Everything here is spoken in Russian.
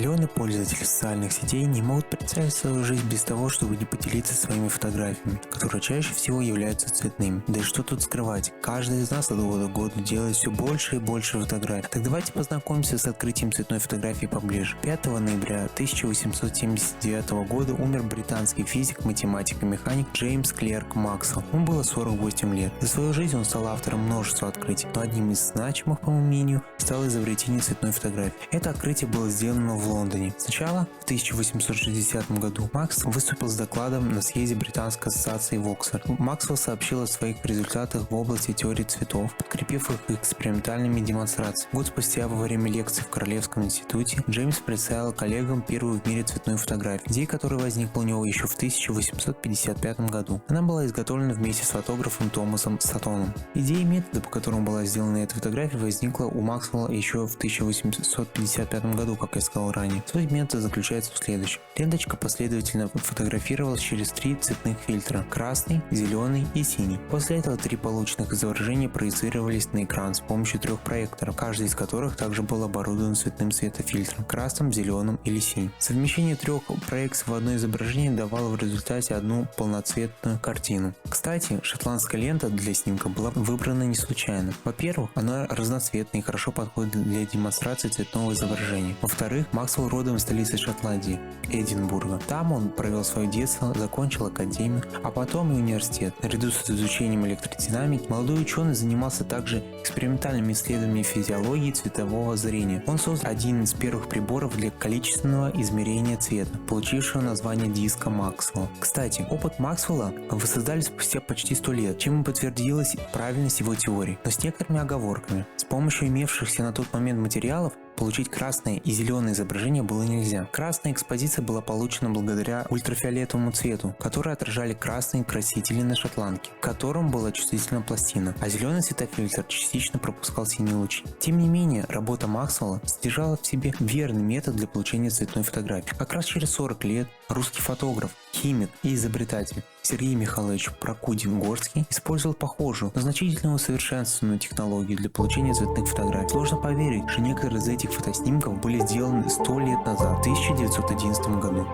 Миллионы пользователей социальных сетей не могут представить свою жизнь без того, чтобы не поделиться своими фотографиями, которые чаще всего являются цветными. Да и что тут скрывать, каждый из нас от года к году делает все больше и больше фотографий. Так давайте познакомимся с открытием цветной фотографии поближе. 5 ноября 1879 года умер британский физик, математик и механик Джеймс Клерк Максвелл. Ему было 48 лет. За свою жизнь он стал автором множества открытий, но одним из значимых, по моему мнению, стало изобретение цветной фотографии. Это открытие было сделано в Лондоне. Сначала, в 1860 году, Максвелл выступил с докладом на съезде Британской ассоциации в Оксфорд. Максвелл сообщил о своих результатах в области теории цветов, подкрепив их экспериментальными демонстрациями. Год спустя, во время лекции в Королевском институте, Джеймс представил коллегам первую в мире цветную фотографию, идея которой возникла у него еще в 1855 году. Она была изготовлена вместе с фотографом Томасом Саттоном. Идея и метода, по которому была сделана эта фотография, возникла у Максвелла еще в 1855 году, как я сказал ранее. Суть метода заключается в следующем. Ленточка последовательно фотографировалась через 3 цветных фильтра – красный, зеленый и синий. После этого 3 полученных изображения проецировались на экран с помощью 3 проекторов, каждый из которых также был оборудован цветным светофильтром – красным, зеленым или синим. Совмещение 3 проекций в одно изображение давало в результате одну полноцветную картину. Кстати, шотландская лента для снимка была выбрана не случайно. Во-первых, она разноцветная и хорошо подходит для демонстрации цветного изображения. Во-вторых, Максвелл родом из столицы Шотландии – Эдинбурга. Там он провел свое детство, закончил академию, а потом и университет. Наряду с изучением электродинамики молодой ученый занимался также экспериментальными исследованиями физиологии цветового зрения. Он создал один из первых приборов для количественного измерения цвета, получившего название диска Максвелла. Кстати, опыт Максвелла воссоздали спустя почти 100 лет, чем и подтвердилась правильность его теории, но с некоторыми оговорками. С помощью имевшихся на тот момент материалов получить красное и зеленое изображение было нельзя. Красная экспозиция была получена благодаря ультрафиолетовому цвету, который отражали красные красители на шотландке, к которым была чувствительна пластина, а зеленый светофильтр частично пропускал синие лучи. Тем не менее, работа Максвелла содержала в себе верный метод для получения цветной фотографии. Как раз через 40 лет русский фотограф, химик и изобретатель Сергей Михайлович Прокудин-Горский использовал похожую, но значительно усовершенствованную технологию для получения цветных фотографий. Сложно поверить, что некоторые из этих фотоснимков были сделаны 100 лет назад, в 1911 году.